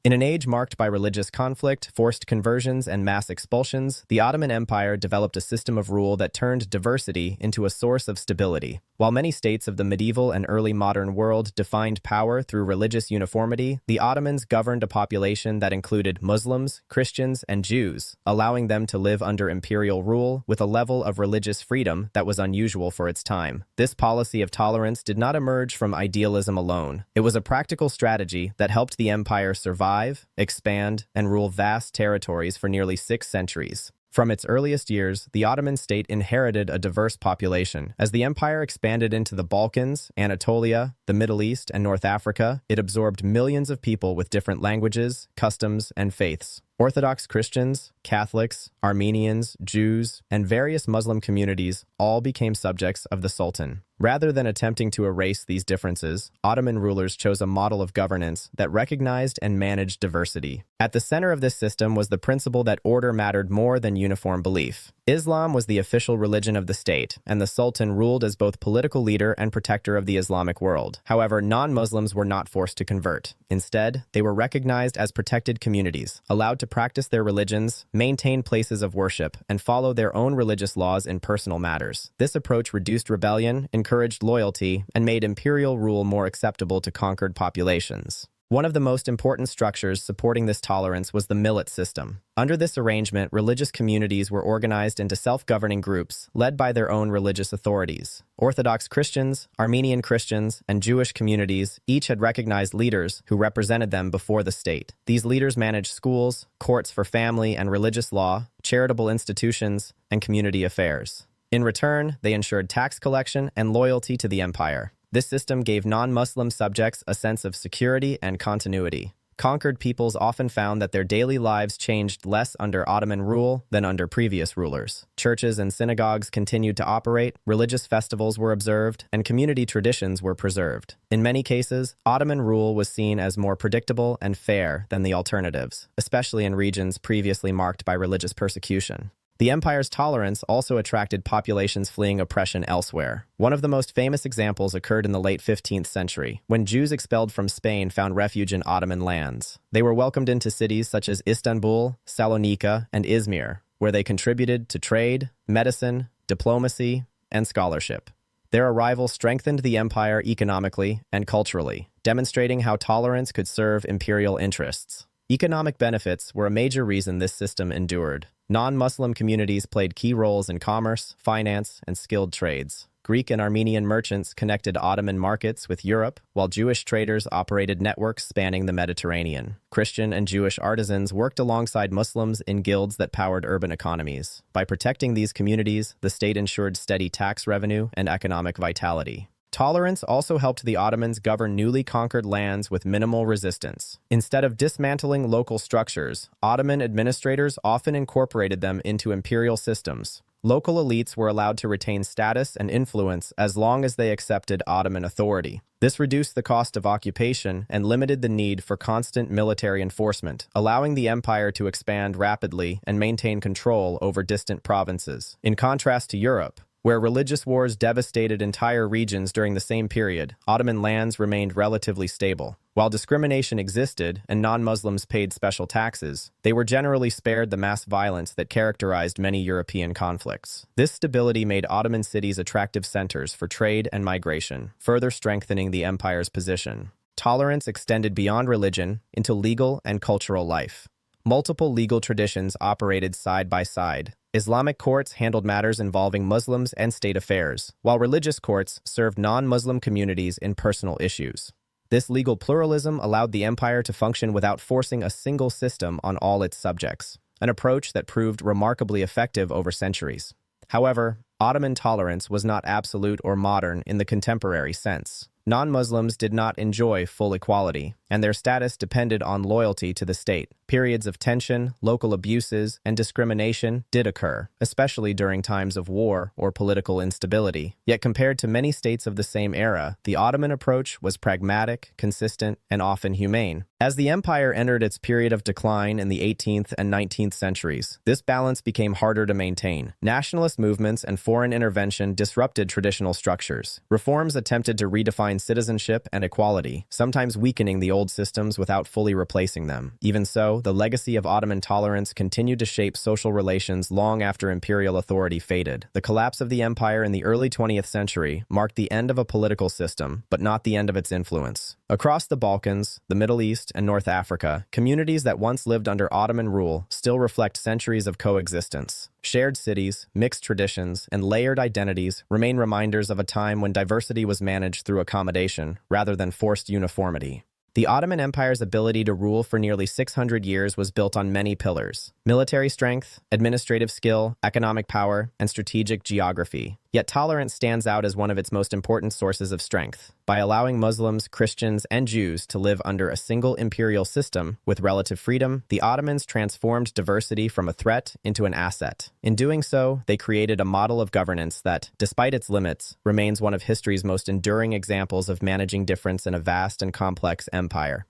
In an age marked by religious conflict, forced conversions, and mass expulsions, the Ottoman Empire developed a system of rule that turned diversity into a source of stability. While many states of the medieval and early modern world defined power through religious uniformity, the Ottomans governed a population that included Muslims, Christians, and Jews, allowing them to live under imperial rule with a level of religious freedom that was unusual for its time. This policy of tolerance did not emerge from idealism alone. It was a practical strategy that helped the empire survive, expand, and rule vast territories for nearly 6 centuries. From its earliest years, the Ottoman state inherited a diverse population. As the empire expanded into the Balkans, Anatolia, the Middle East, and North Africa, it absorbed millions of people with different languages, customs, and faiths. Orthodox Christians, Catholics, Armenians, Jews, and various Muslim communities all became subjects of the Sultan. Rather than attempting to erase these differences, Ottoman rulers chose a model of governance that recognized and managed diversity. At the center of this system was the principle that order mattered more than uniform belief. Islam was the official religion of the state, and the Sultan ruled as both political leader and protector of the Islamic world. However, non-Muslims were not forced to convert. Instead, they were recognized as protected communities, allowed to practice their religions, maintain places of worship, and follow their own religious laws in personal matters. This approach reduced rebellion, encouraged loyalty, and made imperial rule more acceptable to conquered populations. One of the most important structures supporting this tolerance was the millet system. Under this arrangement, religious communities were organized into self-governing groups, led by their own religious authorities. Orthodox Christians, Armenian Christians, and Jewish communities each had recognized leaders who represented them before the state. These leaders managed schools, courts for family and religious law, charitable institutions, and community affairs. In return, they ensured tax collection and loyalty to the empire. This system gave non-Muslim subjects a sense of security and continuity. Conquered peoples often found that their daily lives changed less under Ottoman rule than under previous rulers. Churches and synagogues continued to operate, religious festivals were observed, and community traditions were preserved. In many cases, Ottoman rule was seen as more predictable and fair than the alternatives, especially in regions previously marked by religious persecution. The empire's tolerance also attracted populations fleeing oppression elsewhere. One of the most famous examples occurred in the late 15th century, when Jews expelled from Spain found refuge in Ottoman lands. They were welcomed into cities such as Istanbul, Salonika, and Izmir, where they contributed to trade, medicine, diplomacy, and scholarship. Their arrival strengthened the empire economically and culturally, demonstrating how tolerance could serve imperial interests. Economic benefits were a major reason this system endured. Non-Muslim communities played key roles in commerce, finance, and skilled trades. Greek and Armenian merchants connected Ottoman markets with Europe, while Jewish traders operated networks spanning the Mediterranean. Christian and Jewish artisans worked alongside Muslims in guilds that powered urban economies. By protecting these communities, the state ensured steady tax revenue and economic vitality. Tolerance also helped the Ottomans govern newly conquered lands with minimal resistance. Instead of dismantling local structures, Ottoman administrators often incorporated them into imperial systems. Local elites were allowed to retain status and influence as long as they accepted Ottoman authority. This reduced the cost of occupation and limited the need for constant military enforcement, allowing the empire to expand rapidly and maintain control over distant provinces. In contrast to Europe, where religious wars devastated entire regions during the same period, Ottoman lands remained relatively stable. While discrimination existed and non-Muslims paid special taxes, they were generally spared the mass violence that characterized many European conflicts. This stability made Ottoman cities attractive centers for trade and migration, further strengthening the empire's position. Tolerance extended beyond religion into legal and cultural life. Multiple legal traditions operated side by side. Islamic courts handled matters involving Muslims and state affairs, while religious courts served non-Muslim communities in personal issues. This legal pluralism allowed the empire to function without forcing a single system on all its subjects, an approach that proved remarkably effective over centuries. However, Ottoman tolerance was not absolute or modern in the contemporary sense. Non-Muslims did not enjoy full equality, and their status depended on loyalty to the state. Periods of tension, local abuses, and discrimination did occur, especially during times of war or political instability. Yet compared to many states of the same era, the Ottoman approach was pragmatic, consistent, and often humane. As the empire entered its period of decline in the 18th and 19th centuries, this balance became harder to maintain. Nationalist movements and foreign intervention disrupted traditional structures. Reforms attempted to redefine redefine citizenship and equality, sometimes weakening the old systems without fully replacing them. Even so, the legacy of Ottoman tolerance continued to shape social relations long after imperial authority faded. The collapse of the empire in the early 20th century marked the end of a political system, but not the end of its influence. Across the Balkans, the Middle East, and North Africa, communities that once lived under Ottoman rule still reflect centuries of coexistence. Shared cities, mixed traditions, and layered identities remain reminders of a time when diversity was managed through accommodation rather than forced uniformity. The Ottoman Empire's ability to rule for nearly 600 years was built on many pillars: military strength, administrative skill, economic power, and strategic geography. Yet tolerance stands out as one of its most important sources of strength. By allowing Muslims, Christians, and Jews to live under a single imperial system with relative freedom, the Ottomans transformed diversity from a threat into an asset. In doing so, they created a model of governance that, despite its limits, remains one of history's most enduring examples of managing difference in a vast and complex empire.